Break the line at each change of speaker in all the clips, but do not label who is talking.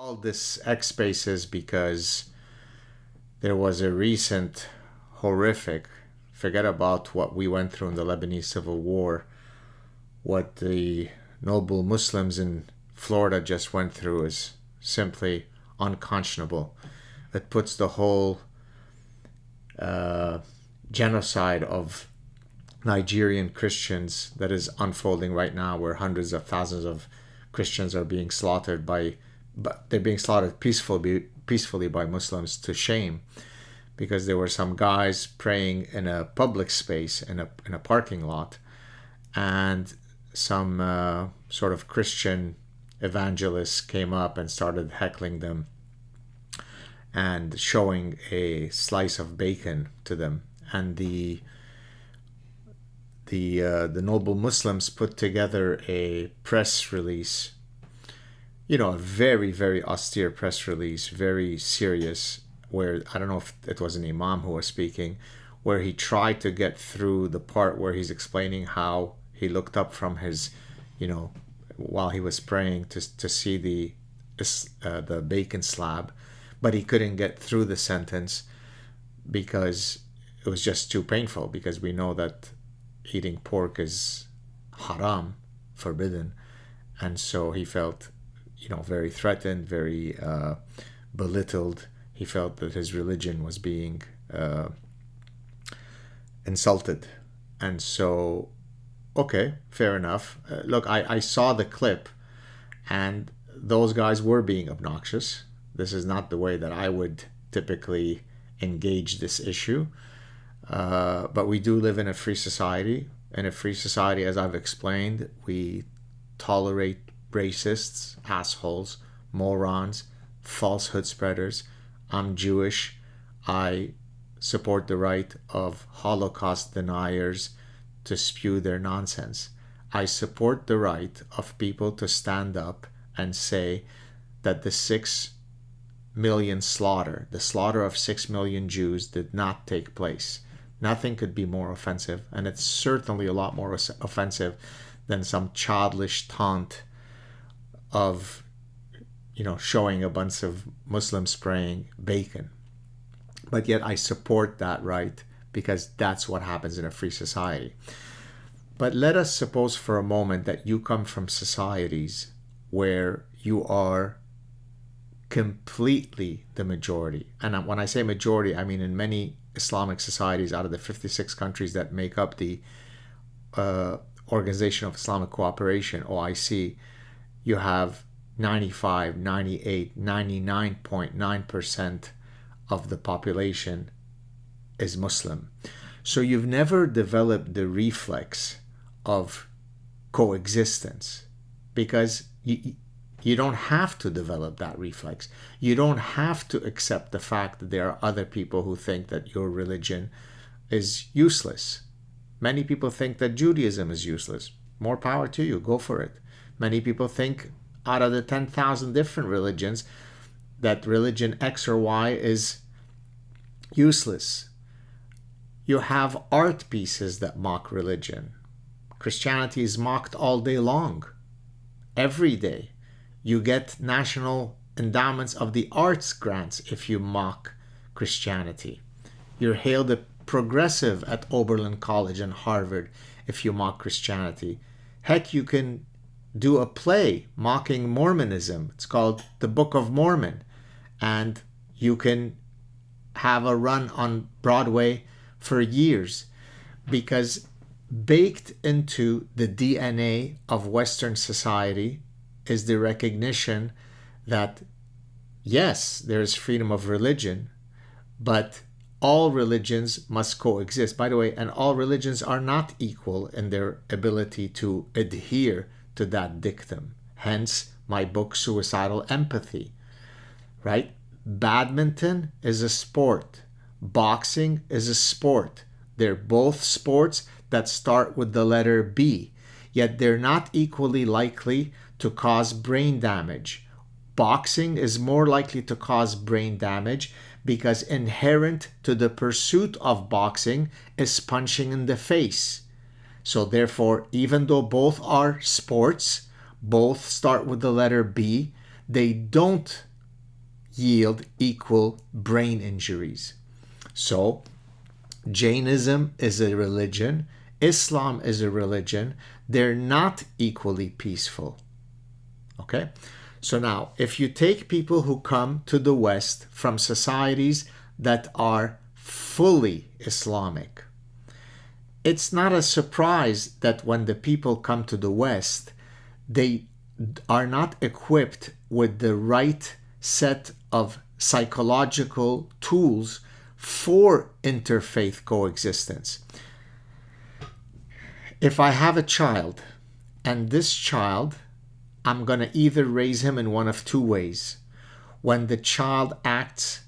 called this X Spaces because there was a recent horrific, forget about what we went through in the Lebanese Civil War, what the noble Muslims in Florida just went through is simply unconscionable. It puts the whole genocide of Nigerian Christians that is unfolding right now, where hundreds of thousands of Christians are being slaughtered but they're being slaughtered peacefully by Muslims, to shame, because there were some guys praying in a public space in a parking lot, and some sort of Christian evangelists came up and started heckling them and showing a slice of bacon to them. And the noble Muslims put together a press release, a very, very austere press release, very serious, where I don't know if it was an imam who was speaking, where he tried to get through the part where he's explaining how he looked up from his, while he was praying to see the bacon slab, but he couldn't get through the sentence because it was just too painful, because we know that eating pork is haram, forbidden. And so he felt, very threatened, very belittled. He felt that his religion was being insulted. And so, okay, fair enough. Look, I saw the clip, and those guys were being obnoxious. This is not the way that I would typically engage this issue. But we do live in a free society. In a free society, as I've explained, we tolerate racists, assholes, morons, falsehood spreaders. I'm Jewish. I support the right of Holocaust deniers to spew their nonsense. I support the right of people to stand up and say that the 6 million slaughter, the slaughter of 6 million Jews, did not take place. Nothing could be more offensive, and it's certainly a lot more offensive than some childish taunt of, showing a bunch of Muslims spraying bacon. But yet I support that right, because that's what happens in a free society. But let us suppose for a moment that you come from societies where you are completely the majority. And when I say majority, I mean in many Islamic societies, out of the 56 countries that make up the Organization of Islamic Cooperation, OIC, you have 95, 98, 99.9% of the population is Muslim. So you've never developed the reflex of coexistence, because you don't have to develop that reflex. You don't have to accept the fact that there are other people who think that your religion is useless. Many people think that Judaism is useless. More power to you. Go for it. Many people think out of the 10,000 different religions that religion X or Y is useless. You have art pieces that mock religion. Christianity is mocked all day long. Every day. You get national endowments of the arts grants if you mock Christianity. You're hailed a progressive at Oberlin College and Harvard if you mock Christianity. Heck, you can do a play mocking Mormonism. It's called The Book of Mormon. And you can have a run on Broadway for years, because baked into the DNA of Western society is the recognition that, yes, there is freedom of religion, but all religions must coexist. By the way, and all religions are not equal in their ability to adhere to that dictum. Hence, my book, Suicidal Empathy, right? Badminton is a sport. Boxing is a sport. They're both sports that start with the letter B, yet they're not equally likely to cause brain damage. Boxing is more likely to cause brain damage because inherent to the pursuit of boxing is punching in the face. So therefore, even though both are sports, both start with the letter B, they don't yield equal brain injuries. So, Jainism is a religion, Islam is a religion. They're not equally peaceful. Okay? So now, if you take people who come to the West from societies that are fully Islamic, it's not a surprise that when the people come to the West, they are not equipped with the right set of psychological tools for interfaith coexistence. If I have a child, and this child, I'm going to either raise him in one of two ways. When the child acts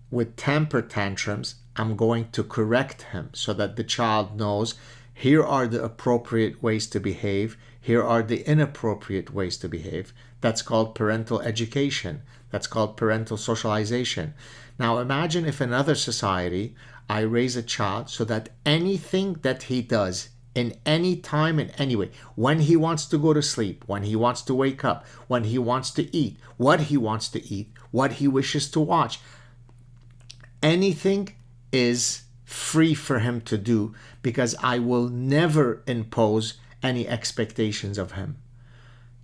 with temper tantrums, I'm going to correct him so that the child knows here are the appropriate ways to behave, here are the inappropriate ways to behave. That's called parental education. That's called parental socialization. Now imagine if in another society I raise a child so that anything that he does in any time, in any way, when he wants to go to sleep, when he wants to wake up, when he wants to eat, what he wants to eat, what he wishes to watch, anything is free for him to do because I will never impose any expectations of him.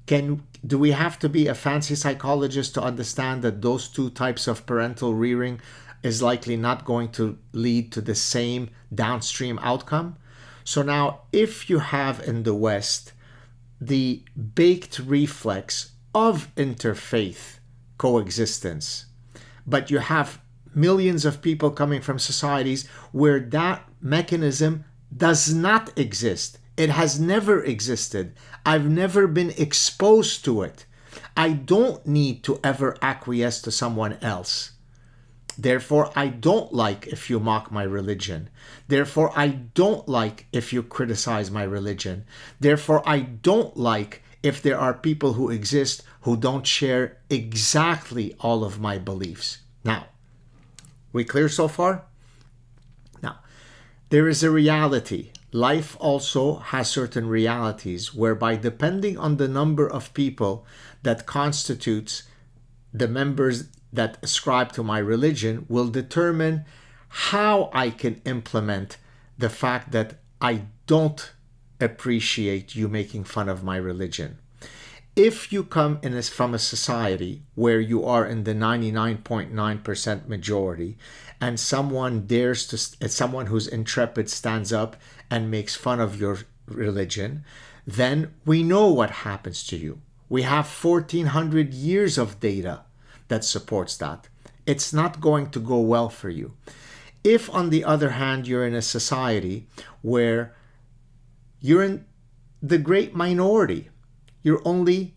Do we have to be a fancy psychologist to understand that those two types of parental rearing is likely not going to lead to the same downstream outcome? So now, if you have in the West the baked reflex of interfaith coexistence, but you have millions of people coming from societies where that mechanism does not exist. It has never existed. I've never been exposed to it. I don't need to ever acquiesce to someone else. Therefore, I don't like if you mock my religion. Therefore, I don't like if you criticize my religion. Therefore, I don't like if there are people who exist who don't share exactly all of my beliefs. Now, we clear so far? Now, there is a reality. Life also has certain realities whereby, depending on the number of people that constitutes the members that ascribe to my religion, will determine how I can implement the fact that I don't appreciate you making fun of my religion. If you come from a society where you are in the 99.9% majority and someone someone who's intrepid stands up and makes fun of your religion, then we know what happens to you. We have 1400 years of data that supports that. It's not going to go well for you. If, on the other hand, you're in a society where you're in the great minority, you're only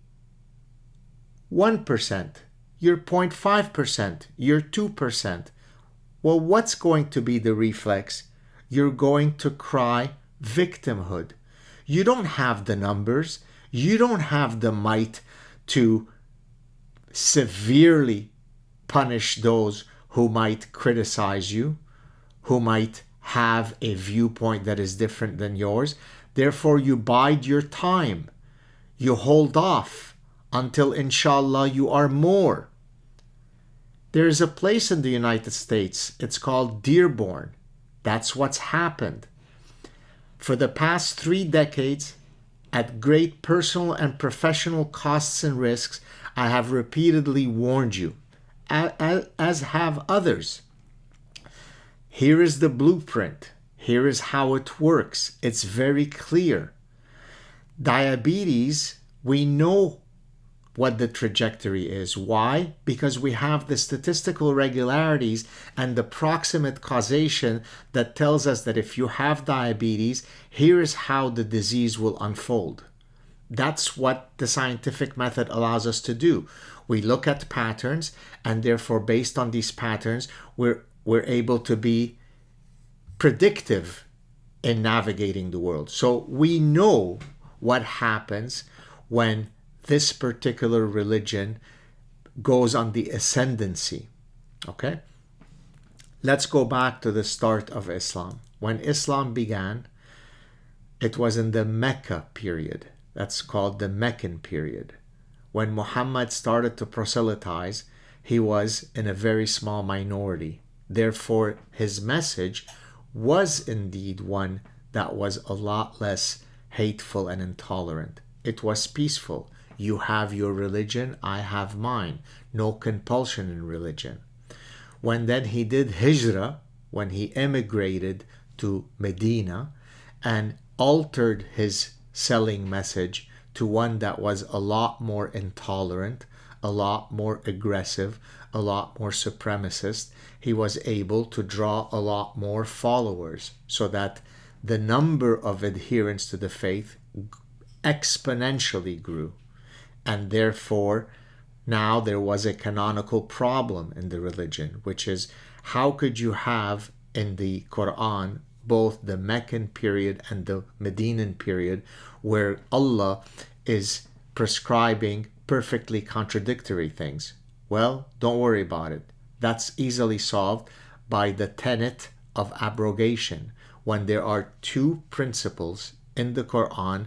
1%, you're 0.5%, you're 2%. Well, what's going to be the reflex? You're going to cry victimhood. You don't have the numbers. You don't have the might to severely punish those who might criticize you, who might have a viewpoint that is different than yours. Therefore, you bide your time. You hold off until, inshallah, you are more. There is a place in the United States, it's called Dearborn. That's what's happened. For the past 3 decades, at great personal and professional costs and risks, I have repeatedly warned you, as have others. Here is the blueprint. Here is how it works. It's very clear. Diabetes, we know what the trajectory is. Why? Because we have the statistical regularities and the proximate causation that tells us that if you have diabetes, here is how the disease will unfold. That's what the scientific method allows us to do. We look at patterns, and therefore, based on these patterns, we're able to be predictive in navigating the world. So we know what happens when this particular religion goes on the ascendancy. Okay? Let's go back to the start of Islam. When Islam began, it was in the Mecca period. That's called the Meccan period. When Muhammad started to proselytize, he was in a very small minority. Therefore, his message was indeed one that was a lot less hateful and intolerant. It was peaceful. You have your religion, I have mine. No compulsion in religion. When then he did hijrah, when he emigrated to Medina and altered his selling message to one that was a lot more intolerant, a lot more aggressive, a lot more supremacist, he was able to draw a lot more followers so that the number of adherents to the faith exponentially grew. And therefore, now there was a canonical problem in the religion, which is how could you have in the Quran both the Meccan period and the Medinan period where Allah is prescribing perfectly contradictory things? Well, don't worry about it. That's easily solved by the tenet of abrogation. When there are two principles in the Quran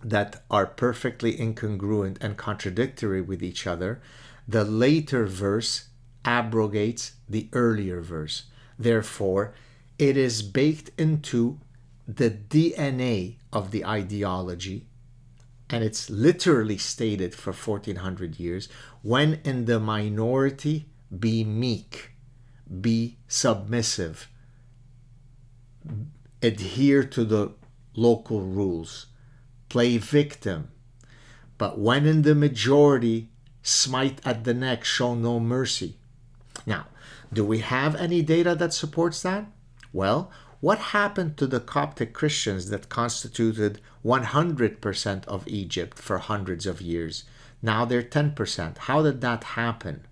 that are perfectly incongruent and contradictory with each other, the later verse abrogates the earlier verse. Therefore, it is baked into the DNA of the ideology, and it's literally stated for 1400 years, when in the minority, be meek, be submissive, adhere to the local rules, play victim. But when in the majority, smite at the neck, show no mercy. Now, do we have any data that supports that? Well, what happened to the Coptic Christians that constituted 100% of Egypt for hundreds of years? Now they're 10%. How did that happen?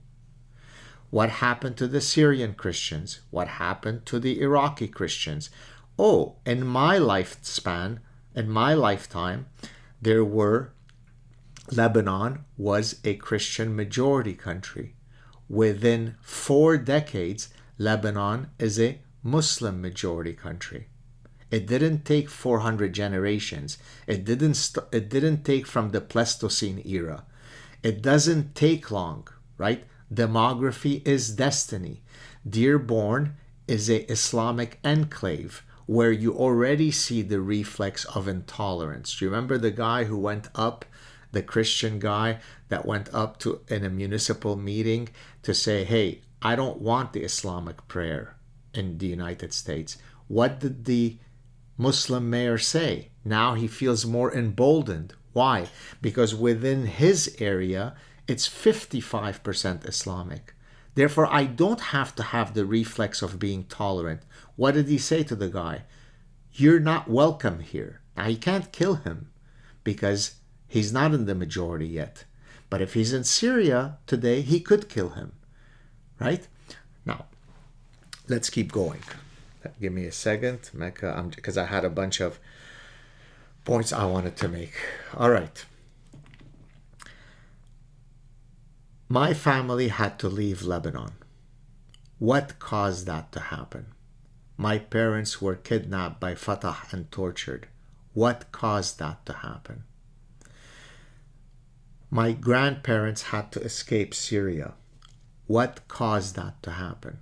What happened to the Syrian Christians? What happened to the Iraqi Christians? Oh, in my lifespan, in my lifetime, Lebanon was a Christian majority country. Within 4 decades, Lebanon is a Muslim majority country. It didn't take 400 generations. It didn't take from the Pleistocene era. It doesn't take long, right? Demography is destiny. Dearborn is a Islamic enclave where you already see the reflex of intolerance. Do you remember the guy who went up, the Christian guy that went up to in a municipal meeting to say, hey, I don't want the Islamic prayer in the United States? What did the Muslim mayor say? Now he feels more emboldened. Why? Because within his area, it's 55% Islamic. Therefore, I don't have to have the reflex of being tolerant. What did he say to the guy? You're not welcome here. Now, he can't kill him because he's not in the majority yet. But if he's in Syria today, he could kill him, right? Now, let's keep going. Give me a second, Mecca, because I had a bunch of points I wanted to make. All right. My family had to leave Lebanon. What caused that to happen? My parents were kidnapped by Fatah and tortured. What caused that to happen? My grandparents had to escape Syria. What caused that to happen?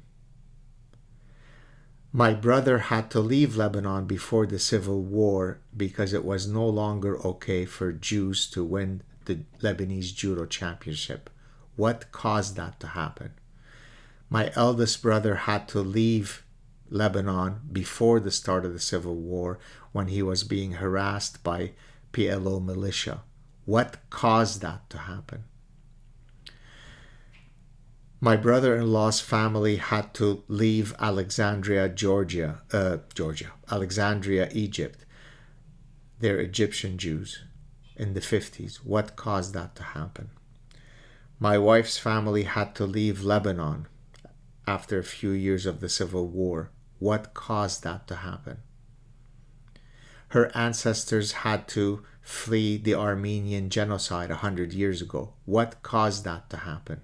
My brother had to leave Lebanon before the civil war because it was no longer okay for Jews to win the Lebanese judo championship. What caused that to happen? My eldest brother had to leave Lebanon before the start of the civil war when he was being harassed by PLO militia. What caused that to happen? My brother-in-law's family had to leave Alexandria, Egypt. They're Egyptian Jews in the 50s. What caused that to happen? My wife's family had to leave Lebanon after a few years of the civil war. What caused that to happen? Her ancestors had to flee the Armenian genocide 100 years ago. What caused that to happen?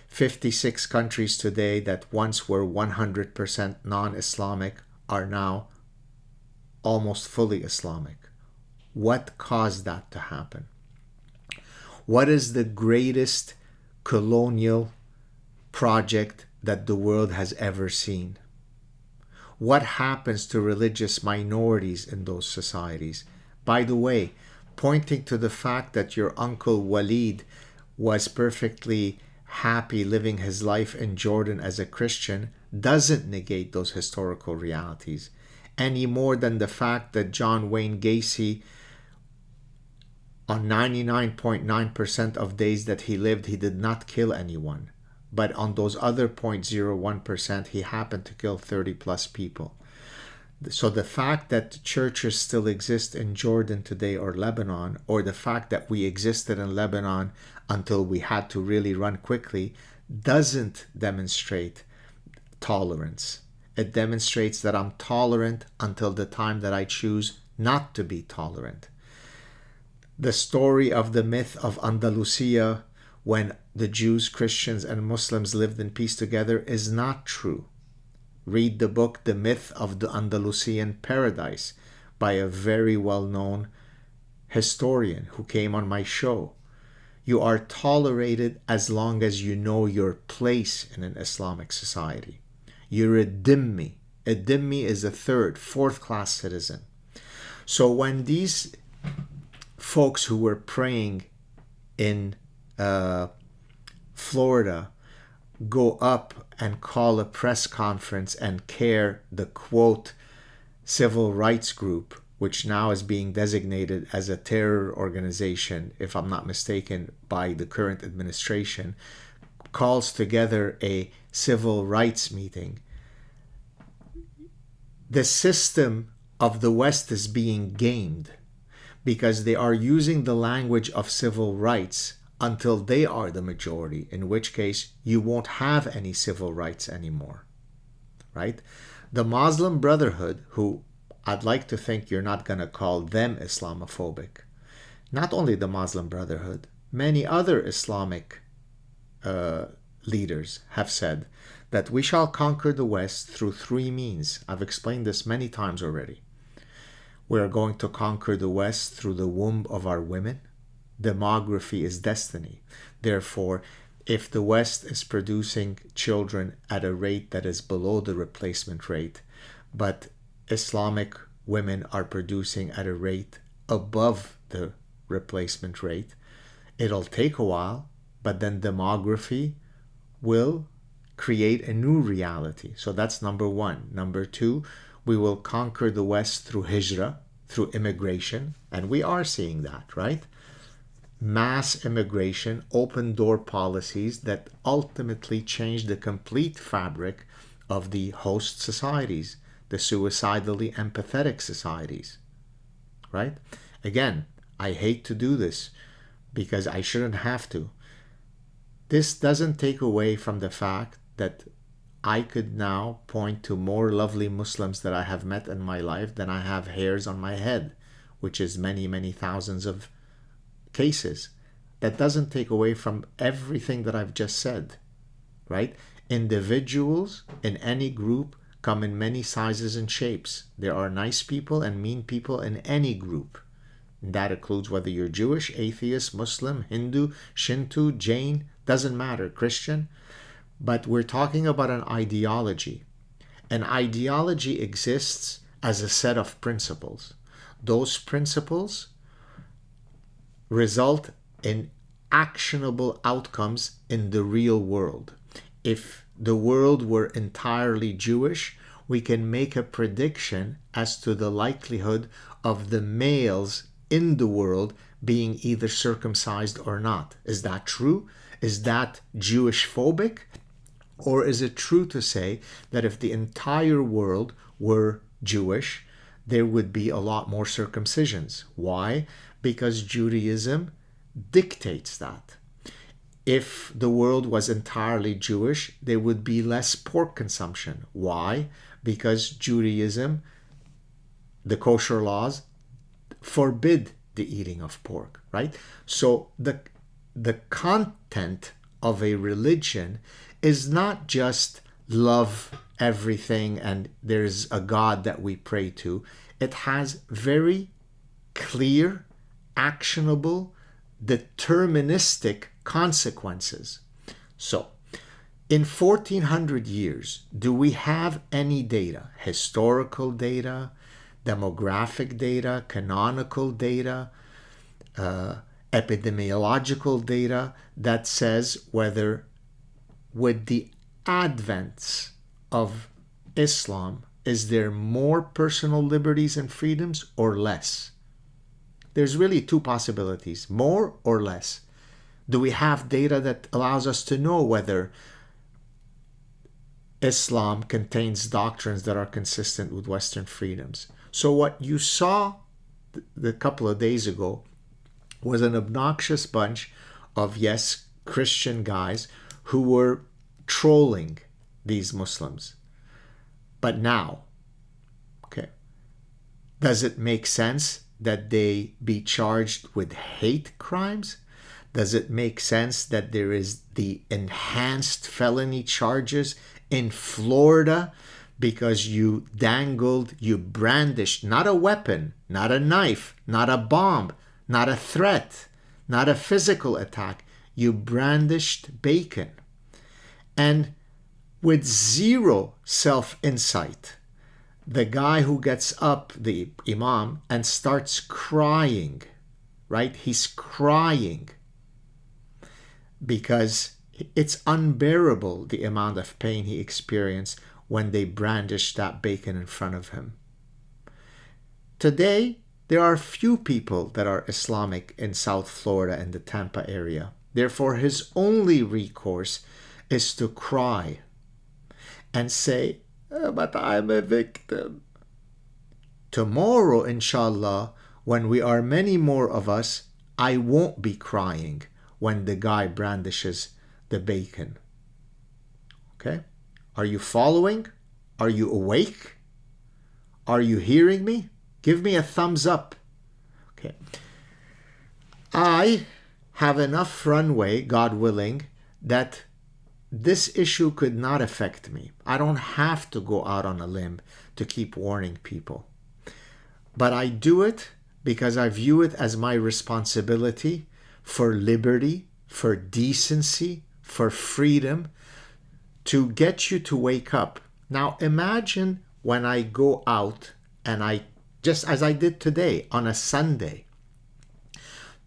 56 countries today that once were 100% non-Islamic are now almost fully Islamic. What caused that to happen? What is the greatest colonial project that the world has ever seen. What happens to religious minorities in those societies? By the way, pointing to the fact that your uncle Walid was perfectly happy living his life in Jordan as a Christian doesn't negate those historical realities any more than the fact that John Wayne Gacy, on 99.9% of days that he lived, he did not kill anyone. But on those other 0.01%, he happened to kill 30 plus people. So the fact that churches still exist in Jordan today or Lebanon, or the fact that we existed in Lebanon until we had to really run quickly, doesn't demonstrate tolerance. It demonstrates that I'm tolerant until the time that I choose not to be tolerant. The story of the myth of Andalusia, when the Jews, Christians, and Muslims lived in peace together, is not true. Read the book The Myth of the Andalusian Paradise by a very well-known historian who came on my show. You are tolerated as long as you know your place in an Islamic society. You're a dhimmi. A dhimmi is a third, fourth-class citizen. So when these folks who were praying in Florida go up and call a press conference and CARE, the quote, civil rights group, which now is being designated as a terror organization, if I'm not mistaken, by the current administration, calls together a civil rights meeting. The system of the West is being gamed because they are using the language of civil rights until they are the majority, in which case you won't have any civil rights anymore, right? The Muslim Brotherhood, who I'd like to think you're not going to call them Islamophobic, not only the Muslim Brotherhood, many other Islamic leaders have said that we shall conquer the West through three means. I've explained this many times already. We are going to conquer the West through the womb of our women. Demography is destiny. Therefore, if the West is producing children at a rate that is below the replacement rate, but Islamic women are producing at a rate above the replacement rate, it'll take a while, but then demography will create a new reality. So that's number one. Number two, we will conquer the West through hijrah, through immigration, and we are seeing that, right? Mass immigration, open door policies that ultimately change the complete fabric of the host societies, the suicidally empathetic societies, right? Again, I hate to do this because I shouldn't have to. This doesn't take away from the fact that I could now point to more lovely Muslims that I have met in my life than I have hairs on my head, which is many, many thousands of cases. That doesn't take away from everything that I've just said, right? Individuals in any group come in many sizes and shapes. There are nice people and mean people in any group. And that includes whether you're Jewish, atheist, Muslim, Hindu, Shinto, Jain, doesn't matter, Christian. But we're talking about an ideology. An ideology exists as a set of principles. Those principles result in actionable outcomes in the real world. If the world were entirely Jewish, we can make a prediction as to the likelihood of the males in the world being either circumcised or not. Is that true? Is that Jewish phobic? Or is it true to say that if the entire world were Jewish, there would be a lot more circumcisions? Why? Because Judaism dictates that. If the world was entirely Jewish, there would be less pork consumption. Why? Because Judaism, the kosher laws, forbid the eating of pork, right? So the content of a religion is not just love everything and there's a God that we pray to. It has very clear, actionable, deterministic consequences. So, in 1400 years, do we have any data, historical data, demographic data, canonical data, epidemiological data that says whether with the advent of Islam, is there more personal liberties and freedoms or less? There's really two possibilities, more or less. Do we have data that allows us to know whether Islam contains doctrines that are consistent with Western freedoms? So what you saw a couple of days ago was an obnoxious bunch of, yes, Christian guys who were trolling these Muslims. But now, okay, does it make sense that they be charged with hate crimes? Does it make sense that there is the enhanced felony charges in Florida because you brandished not a weapon, not a knife, not a bomb, not a threat, not a physical attack. You brandished bacon. And with zero self-insight, the guy who gets up, the imam, and starts crying, right? He's crying because it's unbearable the amount of pain he experienced when they brandished that bacon in front of him. Today, there are few people that are Islamic in South Florida and the Tampa area. Therefore, his only recourse is to cry and say, but I'm a victim. Tomorrow, inshallah, when we are many more of us, I won't be crying when the guy brandishes the bacon. Okay? Are you following? Are you awake? Are you hearing me? Give me a thumbs up. Okay. I have enough runway, God willing, that this issue could not affect me. I don't have to go out on a limb to keep warning people. But I do it because I view it as my responsibility for liberty, for decency, for freedom, to get you to wake up. Now imagine when I go out and I, just as I did today on a Sunday,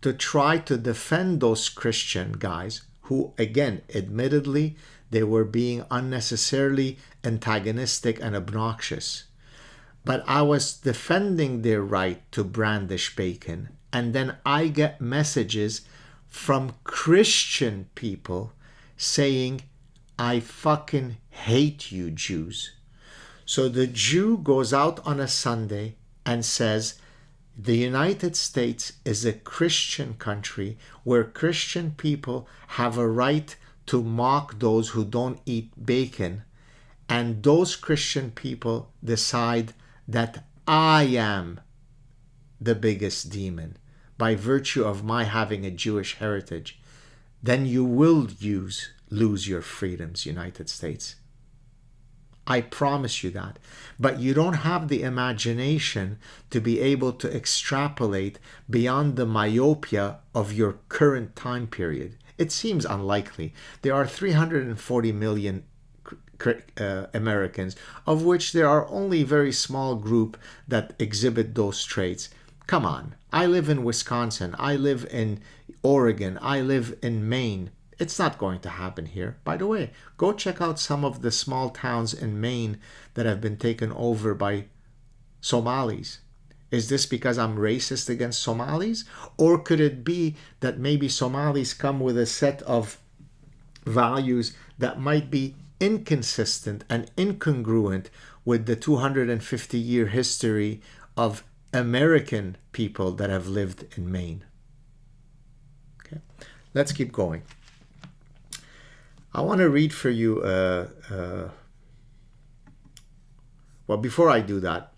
to try to defend those Christian guys who, again, admittedly, they were being unnecessarily antagonistic and obnoxious. But I was defending their right to brandish bacon. And then I get messages from Christian people saying, I fucking hate you Jews. So the Jew goes out on a Sunday and says, the United States is a Christian country where Christian people have a right to mock those who don't eat bacon. And those Christian people decide that I am the biggest demon by virtue of my having a Jewish heritage. Then you will lose your freedoms, United States. I promise you that. But you don't have the imagination to be able to extrapolate beyond the myopia of your current time period. It seems unlikely. There are 340 million Americans, of which there are only a very small group that exhibit those traits. Come on. I live in Wisconsin. I live in Oregon. I live in Maine. It's not going to happen here. By the way, go check out some of the small towns in Maine that have been taken over by Somalis. Is this because I'm racist against Somalis? Or could it be that maybe Somalis come with a set of values that might be inconsistent and incongruent with the 250-year history of American people that have lived in Maine? Okay, let's keep going. I want to read for you, well, before I do that,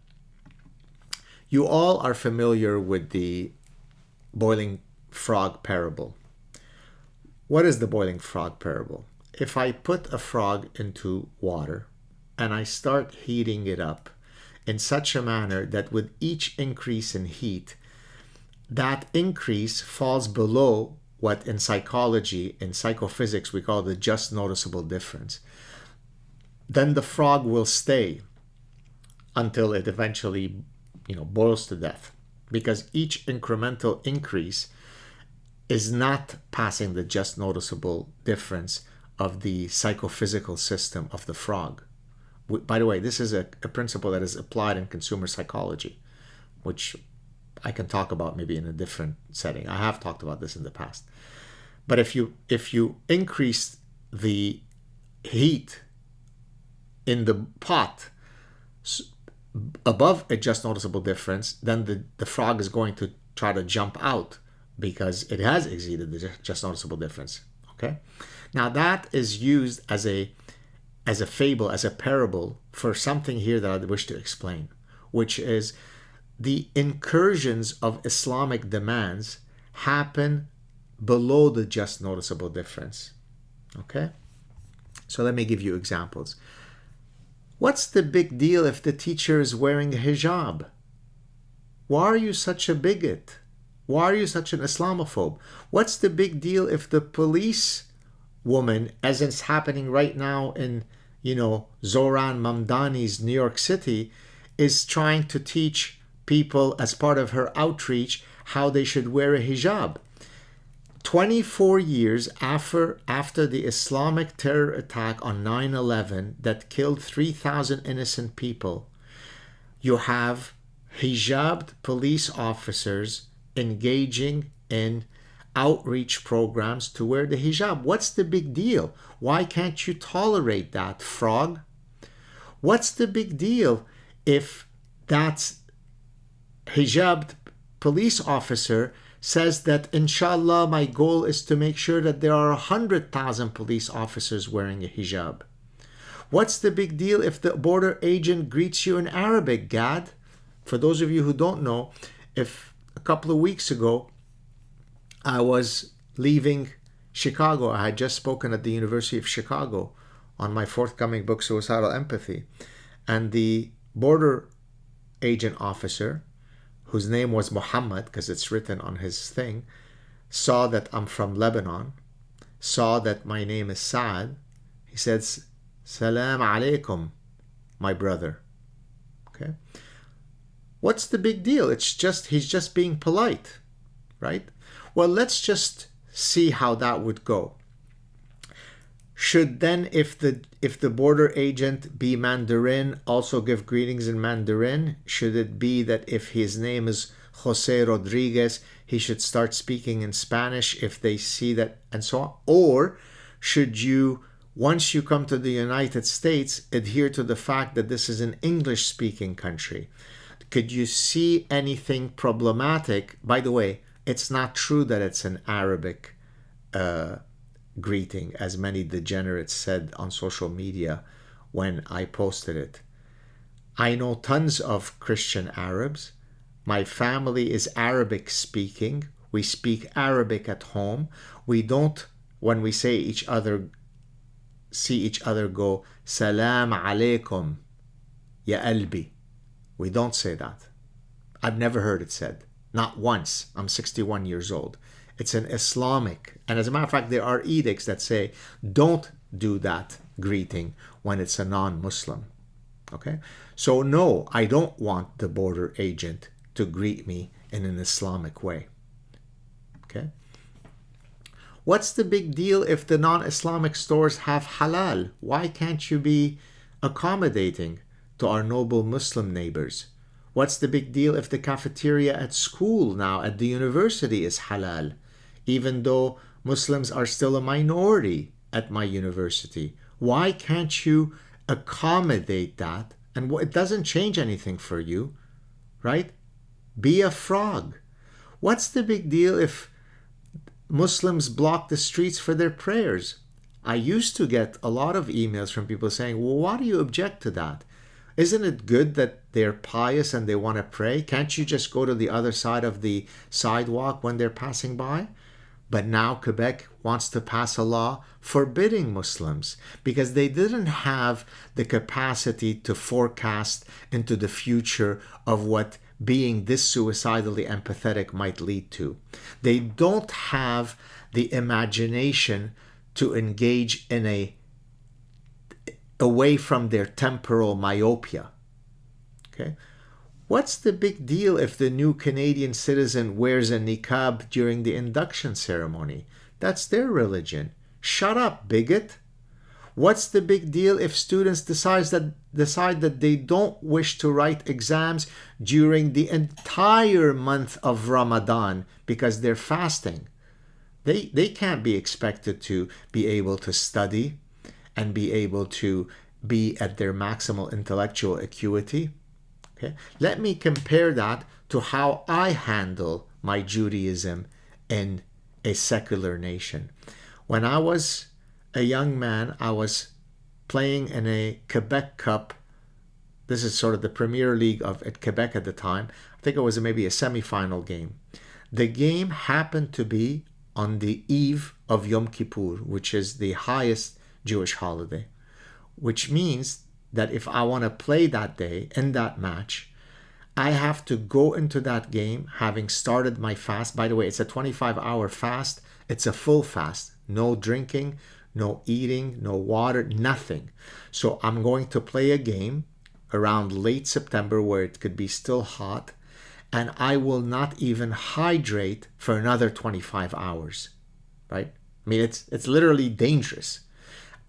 you all are familiar with the boiling frog parable. What is the boiling frog parable? If I put a frog into water and I start heating it up in such a manner that with each increase in heat, that increase falls below what in psychology, in psychophysics, we call the just noticeable difference. Then the frog will stay until it eventually, boils to death, because each incremental increase is not passing the just noticeable difference of the psychophysical system of the frog. By the way, this is a principle that is applied in consumer psychology, which I can talk about maybe in a different setting. I have talked about this in the past. But if you increase the heat in the pot above a just noticeable difference, then the frog is going to try to jump out because it has exceeded the just noticeable difference. Okay? Now that is used as a fable, as a parable for something here that I wish to explain, which is the incursions of Islamic demands happen below the just noticeable difference. Okay? So let me give you examples. What's the big deal if the teacher is wearing a hijab? Why are you such a bigot? Why are you such an Islamophobe? What's the big deal if the police woman, as it's happening right now in, Zohran Mamdani's New York City, is trying to teach people as part of her outreach how they should wear a hijab? 24 years after the Islamic terror attack on 9/11 that killed 3,000 innocent people, you have hijabbed police officers engaging in outreach programs to wear the hijab. What's the big deal? Why can't you tolerate that, frog? What's the big deal if that hijabbed police officer says that, inshallah, my goal is to make sure that there are 100,000 police officers wearing a hijab? What's the big deal if the border agent greets you in Arabic, Gad? For those of you who don't know, if a couple of weeks ago, I was leaving Chicago. I had just spoken at the University of Chicago on my forthcoming book, Suicidal Empathy. And the border agent officer, whose name was Muhammad, because it's written on his thing, saw that I'm from Lebanon, saw that my name is Saad. He says, Salam alaikum, my brother. Okay? What's the big deal? He's just being polite, right? Well, let's just see how that would go. Should then, if the border agent be Mandarin, also give greetings in Mandarin? Should it be that if his name is Jose Rodriguez, he should start speaking in Spanish if they see that, and so on? Or should you, once you come to the United States, adhere to the fact that this is an English-speaking country? Could you see anything problematic? By the way, it's not true that it's an Arabic greeting, as many degenerates said on social media when I posted it. I know tons of Christian Arabs. My family is Arabic speaking. We speak Arabic at home. We don't, when we see each other, go, Salam alaikum, ya albi. We don't say that. I've never heard it said. Not once. I'm 61 years old. It's an Islamic, and as a matter of fact, there are edicts that say don't do that greeting when it's a non-Muslim. Okay? So no, I don't want the border agent to greet me in an Islamic way. Okay? What's the big deal if the non-Islamic stores have halal? Why can't you be accommodating to our noble Muslim neighbors? What's the big deal if the cafeteria at school now at the university is halal, even though Muslims are still a minority at my university? Why can't you accommodate that? And it doesn't change anything for you, right? Be a frog. What's the big deal if Muslims block the streets for their prayers? I used to get a lot of emails from people saying, well, why do you object to that? Isn't it good that they're pious and they want to pray? Can't you just go to the other side of the sidewalk when they're passing by? But now Quebec wants to pass a law forbidding Muslims because they didn't have the capacity to forecast into the future of what being this suicidally empathetic might lead to. They don't have the imagination to engage in away from their temporal myopia. Okay? What's the big deal if the new Canadian citizen wears a niqab during the induction ceremony? That's their religion. Shut up, bigot. What's the big deal if students decide that they don't wish to write exams during the entire month of Ramadan because they're fasting? They can't be expected to be able to study and be able to be at their maximal intellectual acuity. Okay? Let me compare that to how I handle my Judaism in a secular nation. When I was a young man, I was playing in a Quebec Cup. This is sort of the Premier League at Quebec at the time. I think it was maybe a semi-final game. The game happened to be on the eve of Yom Kippur, which is the highest Jewish holiday, which means that if I want to play that day in that match, I have to go into that game having started my fast. By the way, it's a 25-hour fast. It's a full fast. No drinking, no eating, no water, nothing. So I'm going to play a game around late September where it could be still hot, and I will not even hydrate for another 25 hours, right? I mean, it's literally dangerous.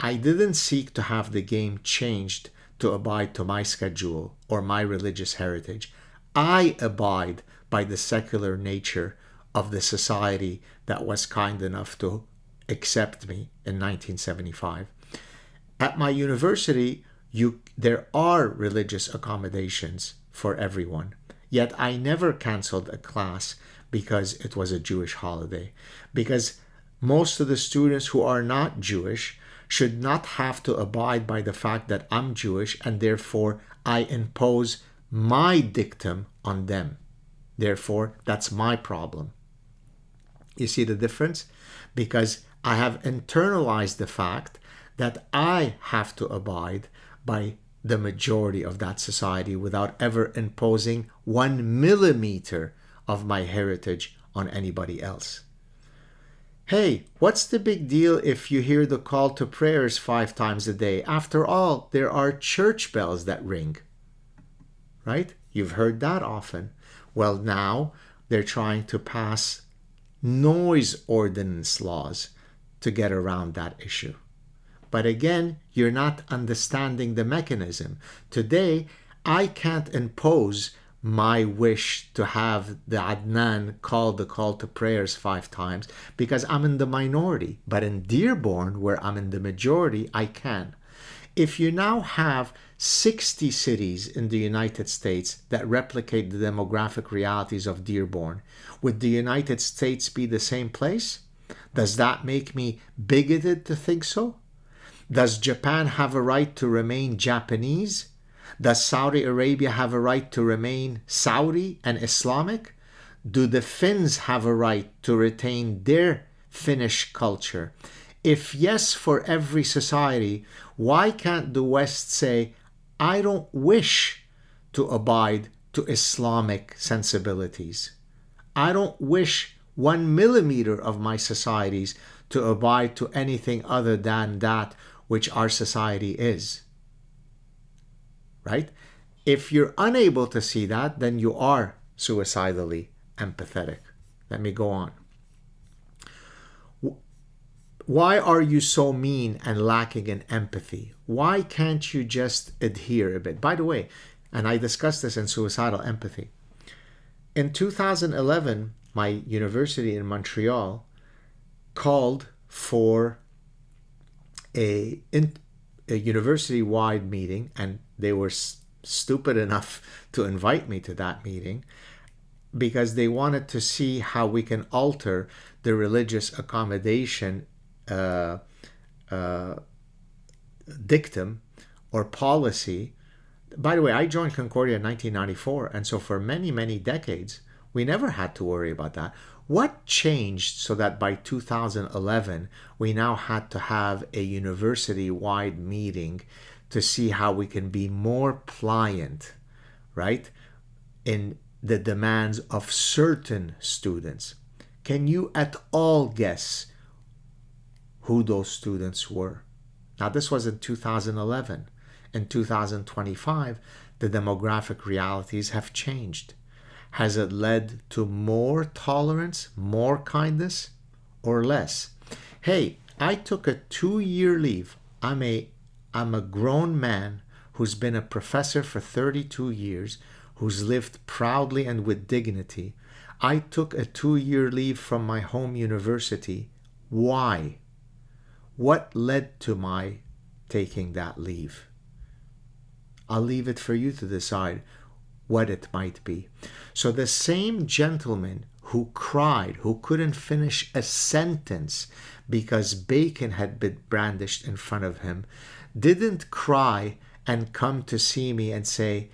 I didn't seek to have the game changed to abide to my schedule or my religious heritage. I abide by the secular nature of the society that was kind enough to accept me in 1975. At my university, there are religious accommodations for everyone. Yet I never canceled a class because it was a Jewish holiday. Because most of the students who are not Jewish should not have to abide by the fact that I'm Jewish, and therefore I impose my dictum on them. Therefore, that's my problem. You see the difference? Because I have internalized the fact that I have to abide by the majority of that society without ever imposing 1 millimeter of my heritage on anybody else. Hey, what's the big deal if you hear the call to prayers 5 times a day? After all, there are church bells that ring. Right? You've heard that often. Well, now they're trying to pass noise ordinance laws to get around that issue. But again, you're not understanding the mechanism. Today, I can't impose my wish to have the Adnan call the call to prayers 5 times because I'm in the minority. But in Dearborn, where I'm in the majority, I can. If you now have 60 cities in the United States that replicate the demographic realities of Dearborn, would the United States be the same place? Does that make me bigoted to think so? Does Japan have a right to remain Japanese? Does Saudi Arabia have a right to remain Saudi and Islamic? Do the Finns have a right to retain their Finnish culture? If yes, for every society, why can't the West say, I don't wish to abide to Islamic sensibilities. I don't wish 1 millimeter of my societies to abide to anything other than that which our society is. Right? If you're unable to see that, then you are suicidally empathetic. Let me go on. Why are you so mean and lacking in empathy? Why can't you just adhere a bit? By the way, and I discussed this in Suicidal Empathy. In 2011, my university in Montreal called for a university-wide meeting, and they were stupid enough to invite me to that meeting because they wanted to see how we can alter the religious accommodation dictum or policy. By the way, I joined Concordia in 1994, and so for many, many decades, we never had to worry about that. What changed so that by 2011, we now had to have a university-wide meeting to see how we can be more pliant, right, in the demands of certain students? Can you at all guess who those students were. Now, this was in 2011. In 2025, the demographic realities have changed. Has it led to more tolerance, more kindness, or less? Hey, I took a 2-year leave. I'm a grown man who's been a professor for 32 years, who's lived proudly and with dignity. I took a 2-year leave from my home university. Why? What led to my taking that leave? I'll leave it for you to decide what it might be. So the same gentleman who cried, who couldn't finish a sentence because bacon had been brandished in front of him, didn't cry and come to see me and say,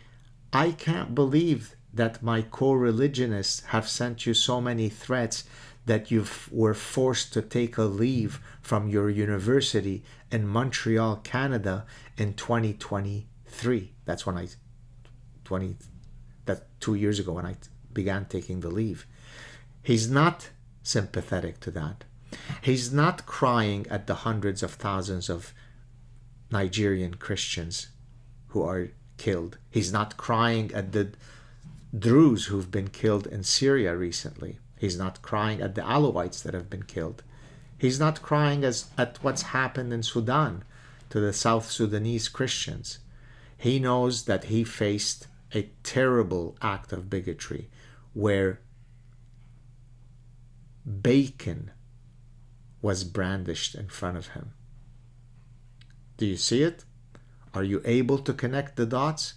I can't believe that my co-religionists have sent you so many threats that you were forced to take a leave from your university in Montreal, Canada in 2023. That's 2 years ago when I began taking the leave. He's not sympathetic to that. He's not crying at the hundreds of thousands of Nigerian Christians who are killed. He's not crying at the Druze who've been killed in Syria recently. He's not crying at the Alawites that have been killed. He's not crying at what's happened in Sudan to the South Sudanese Christians. He knows that he faced a terrible act of bigotry where bacon was brandished in front of him. Do you see it? Are you able to connect the dots?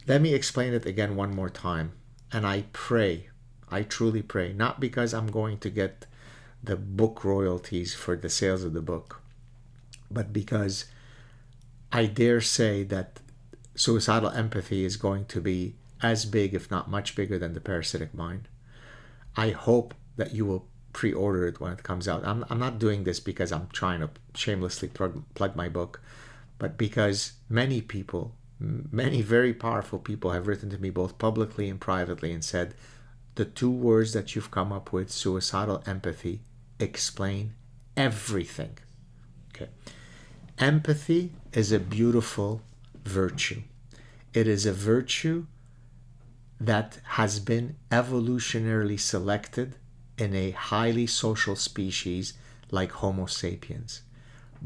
Let me explain it again one more time. And I pray, I truly pray, not because I'm going to get the book royalties for the sales of the book, but because I dare say that suicidal empathy is going to be as big, if not much bigger, than the parasitic mind. I hope that you will pre-order it when it comes out. I'm not doing this because I'm trying to shamelessly plug my book, but because many people, many very powerful people have written to me both publicly and privately and said, the 2 words that you've come up with, suicidal empathy, explain everything. Okay. Empathy is a beautiful virtue. It is a virtue that has been evolutionarily selected in a highly social species like Homo sapiens.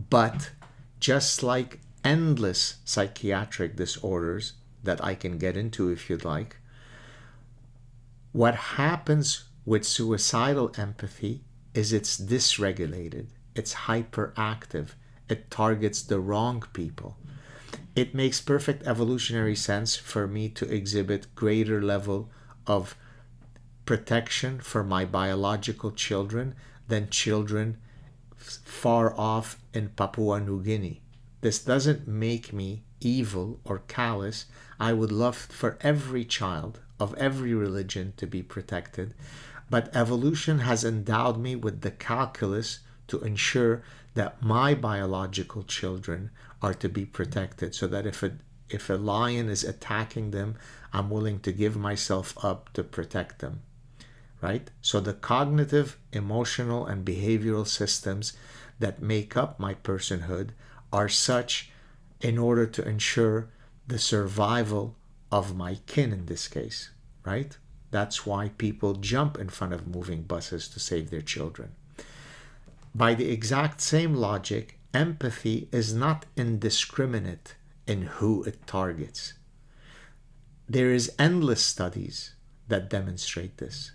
But just like endless psychiatric disorders that I can get into if you'd like, what happens with suicidal empathy is it's dysregulated, it's hyperactive, it targets the wrong people. It makes perfect evolutionary sense for me to exhibit greater level of protection for my biological children than children far off in Papua New Guinea. This doesn't make me evil or callous. I would love for every child of every religion to be protected, but evolution has endowed me with the calculus to ensure that my biological children are to be protected, so that if a lion is attacking them, I'm willing to give myself up to protect them, right? So the cognitive, emotional, and behavioral systems that make up my personhood are such in order to ensure the survival of my kin in this case, right? That's why people jump in front of moving buses to save their children. By the exact same logic, empathy is not indiscriminate in who it targets. There is endless studies that demonstrate this.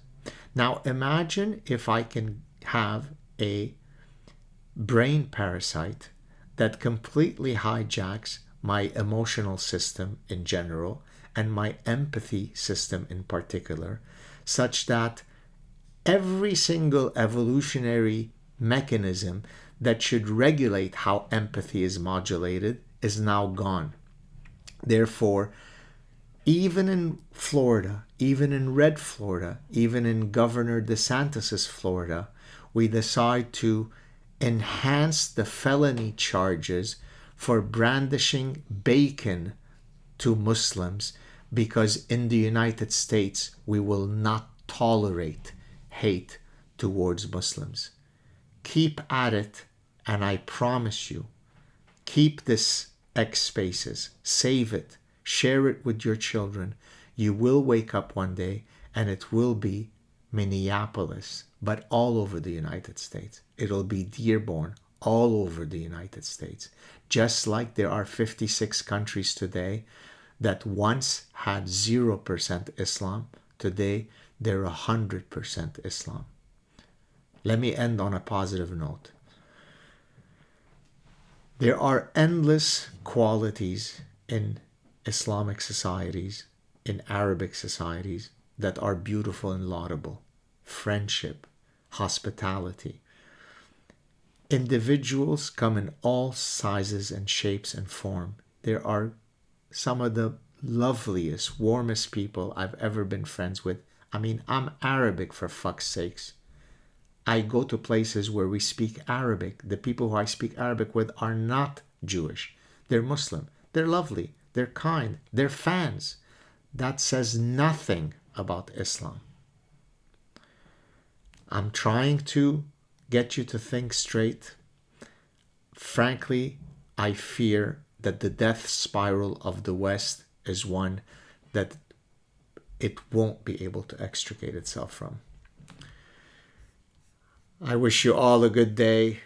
Now imagine if I can have a brain parasite that completely hijacks my emotional system in general and my empathy system in particular, such that every single evolutionary mechanism that should regulate how empathy is modulated is now gone. Therefore, even in Florida, even in red Florida, even in Governor DeSantis's Florida, we decide to enhance the felony charges for brandishing bacon to Muslims, because in the United States we will not tolerate hate towards Muslims. Keep at it, and I promise you, keep this X spaces, save it, share it with your children. You will wake up one day and it will be Minneapolis, but all over the United States. It'll be Dearborn all over the United States. Just like there are 56 countries today that once had 0% Islam, today they're 100% Islam. Let me end on a positive note. There are endless qualities in Islamic societies, in Arabic societies, that are beautiful and laudable. Friendship, hospitality. Individuals come in all sizes and shapes and form. There are some of the loveliest, warmest people I've ever been friends with. I mean, I'm Arabic, for fuck's sakes. I go to places where we speak Arabic. The people who I speak Arabic with are not Jewish. They're Muslim. They're lovely. They're kind. They're fans. That says nothing about Islam. I'm trying to get you to think straight. Frankly, I fear that the death spiral of the West is one that it won't be able to extricate itself from. I wish you all a good day.